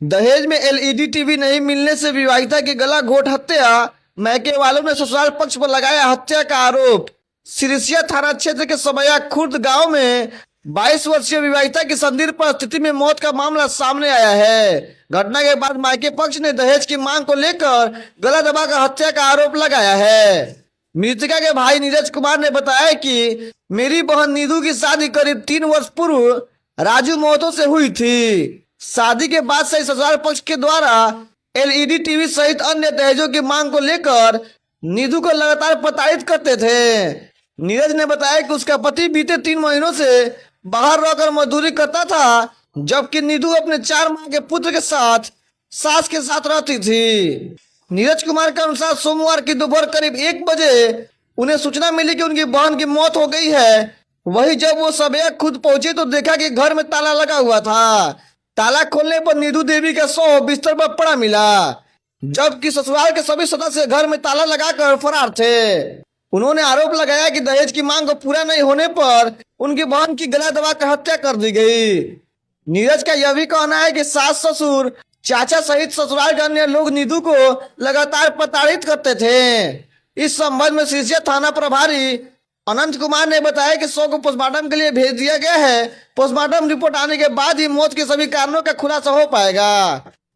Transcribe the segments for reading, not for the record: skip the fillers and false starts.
दहेज में LED TV नहीं मिलने से विवाहिता की गला घोट हत्या। मैके वालों ने ससुराल पक्ष पर लगाया हत्या का आरोप। सिरिसिया थाना क्षेत्र के सबैया खुर्द गांव में 22 वर्षीय विवाहिता की संदिग्ध परिस्थिति में मौत का मामला सामने आया है। घटना के बाद मायके पक्ष ने दहेज की मांग को लेकर गला दबाकर हत्या का आरोप लगाया है। मृतका के भाई नीरज कुमार ने बताया कि मेरी बहन नीधू की शादी करीब 3 वर्ष पूर्व राजू महतो से हुई थी। शादी के बाद से ससुराल पक्ष के द्वारा एलईडी टीवी सहित अन्य दहेजों की मांग को लेकर नीधू को लगातार प्रताड़ित करते थे। नीरज ने बताया कि उसका पति बीते 3 महीनों से बाहर रहकर मजदूरी करता था, जबकि नीधू अपने 4 माह के पुत्र के साथ सास के साथ रहती थी। नीरज कुमार के अनुसार सोमवार की दोपहर करीब 1 बजे उन्हें सूचना मिली कि उनकी बहन की मौत हो गई है। वही जब वो सबेया खुद पहुंचे तो देखा कि घर में ताला लगा हुआ था। ताला खोलने पर नीधू देवी का शव बिस्तर पर पड़ा मिला, जबकि ससुराल के सभी सदस्य घर में ताला लगाकर फरार थे। उन्होंने आरोप लगाया कि दहेज की मांग को पूरा नहीं होने पर उनकी बहन की गला दबाकर हत्या कर दी गई। नीरज का यह भी कहना है कि सास ससुर चाचा सहित ससुराल के अन्य लोग नीधू को लगातार प्रताड़ित करते थे। इस संबंध में सिरसिया थाना प्रभारी अनंत कुमार ने बताया कि शव को पोस्टमार्टम के लिए भेज दिया गया है। पोस्टमार्टम रिपोर्ट आने के बाद ही मौत के सभी कारणों का खुलासा हो पाएगा।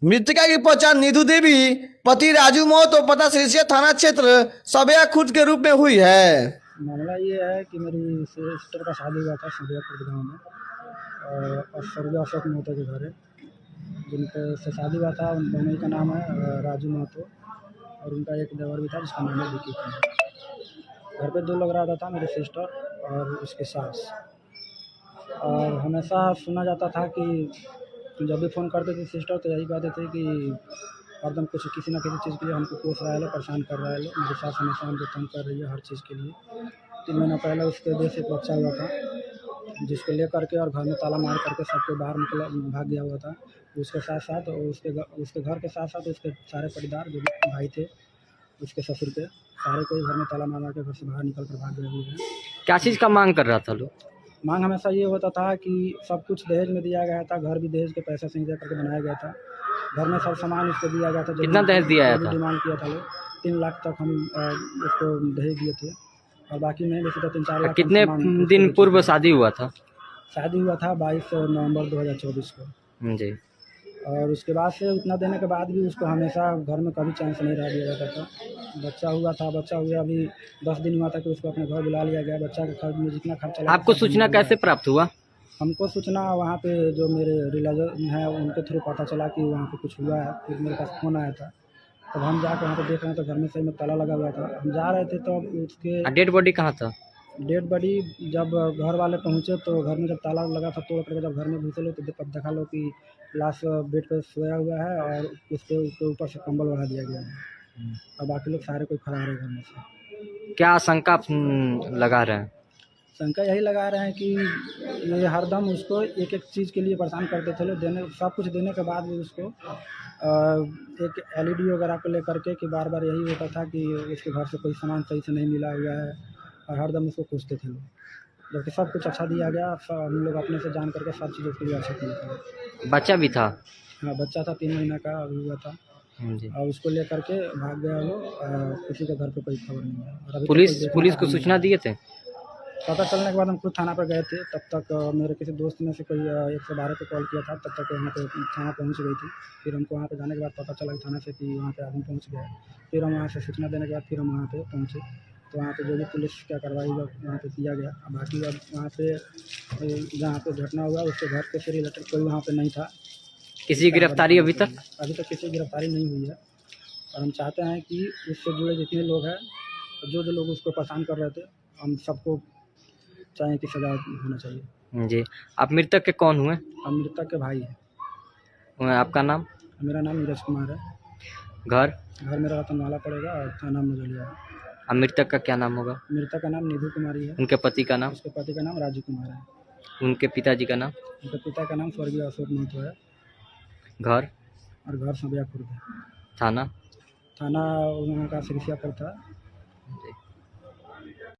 मृतका की पहचान नीधू देवी, पति राजू महतो, पता सिरसिया थाना क्षेत्र सबैया खुर्द के रूप में हुई है। मामला ये है कि मेरी सिस्टर का शादी हुआ था सबैया खुर्द गाँव में, और स्वर्गीय अशोक महतो के घर है, जिनके से शादी हुआ था। उन दोनों का नाम है राजू महतो, और उनका एक देवर भी था जिसका नाम है विकी कुमार। घर पे 2 लोग रहता था, मेरी सिस्टर और उसकी सास। और हमेशा सुना जाता था कि जब भी फ़ोन करते थे सिस्टर तो यही कहते थे कि हरदम कुछ किसी न किसी चीज़ के लिए हमको कोस रहा है, परेशान कर रहा है। मेरी सास हमेशा हमको तंग कर रही है हर चीज़ के लिए। 3 महीना पहले उसके देश से एक बच्चा हुआ था, जिसको ले करके और घर में ताला मार करके सबके बाहर निकला भाग गया हुआ था। उसके साथ साथ उसके घर के साथ साथ उसके सारे परिवार जो भाई थे, उसके ससुर के सारे कोई घर में ताला मार के घर से बाहर निकल कर भाग गए हुए हैं। क्या चीज़ का मांग कर रहा था लोग? मांग हमेशा ये होता था कि सब कुछ दहेज में दिया गया था, घर भी दहेज के पैसे से ही दे करके बनाया गया था, घर में सब सामान उसको दिया गया था। कितना दहेज दिया था? डिमांड किया था लोग 3 लाख तक हम उसको दहेज दिए थे, और बाकी नहीं वैसे तो 3-4 लाख। कितने दिन पूर्व शादी हुआ था? शादी हुआ था 22 नवंबर 2024 को जी। और उसके बाद से उतना देने के बाद भी उसको हमेशा घर में कभी चांस नहीं रह दिया जाता था। बच्चा हुआ अभी 10 दिन हुआ था कि उसको अपने घर बुला लिया गया। बच्चा के खर्च में जितना खर्चा आपको सूचना कैसे प्राप्त हुआ? हमको सूचना वहाँ पे जो मेरे रिलेटिव हैं उनके थ्रू पता चला कि वहाँ पे कुछ हुआ है। फिर मेरे पास फ़ोन आया था, तब हम जाकर वहाँ पे देख रहे हैं तो घर में सही में ताला लगा हुआ था। हम जा रहे थे तो उसके डेड बॉडी कहाँ था? डेड बॉडी जब घर वाले पहुँचे तो घर में जब ताला लगा था तोड़ करके जब घर में घुसे लो तो तब देखा लो कि लाश बेड पे सोया हुआ है और उसके ऊपर से कंबल ओढ़ा दिया गया है, और बाकी लोग सारे कोई फरार है घर में से। क्या आशंका आप लगा रहे हैं? शंका यही लगा रहे हैं कि ये हरदम उसको एक एक चीज़ के लिए परेशान करते थे लोग। सब कुछ देने के बाद भी उसको एक एलईडी वगैरह को लेकर के कि बार बार यही होता था कि उसके घर से कोई सामान सही से नहीं मिला हुआ है, और हरदम उसको पूछते थे लोग, जबकि सब कुछ अच्छा दिया गया। हम लोग अपने से जान करके सब चीज़ उसके लिए अच्छा किया था। बच्चा भी था? हाँ, बच्चा था, 3 महीना का अभी हुआ था, जी। और उसको लेकर के भाग गया लोग। किसी के घर पे कोई खबर नहीं है। और अभी पुलिस को सूचना दिए थे? पता चलने के बाद हम खुद थाना पर गए थे। तब तक मेरे किसी दोस्त में से कोई 112 पे कॉल किया था, तब तक वहाँ पे थाना पहुँच गई थी। फिर हमको वहाँ पे जाने के बाद पता चला कि थाना से कि वहाँ पे आदमी पहुँच गया। फिर हम वहाँ से सूचना देने के बाद फिर हम वहाँ पे पहुँचे, तो वहाँ पे जो भी पुलिस का कार्रवाई हुआ वहाँ पे किया गया। बाकी अब वहाँ पे जहाँ पे घटना हुआ उसके घर के से रिलेटेड कोई वहाँ पे नहीं था। किसी की गिरफ्तारी अभी तक? अभी तक किसी की गिरफ्तारी नहीं हुई है, और हम चाहते हैं कि इससे जुड़े जितने लोग हैं, जो लोग उसको परेशान कर रहे थे, हम सबको चाहें कि सजा होना चाहिए। जी। आप मृतक के कौन हुए? हम मृतक के भाई हैं। आपका नाम? मेरा नाम नीरज कुमार है। घर मेरा रतनवाला पड़ेगा और थाना मझौलिया है। अब मृतक का क्या नाम होगा? मृतक का नाम नीधू कुमारी है। उनके पति का नाम? उसके पति का नाम राजू कुमार है। उनके पिताजी का नाम? उनके पिता का नाम स्वर्गीय अशोक महतो है। घर और घर सबैया खुर्द है। थाना? थाना वहाँ का सिरसिया पर था। जी।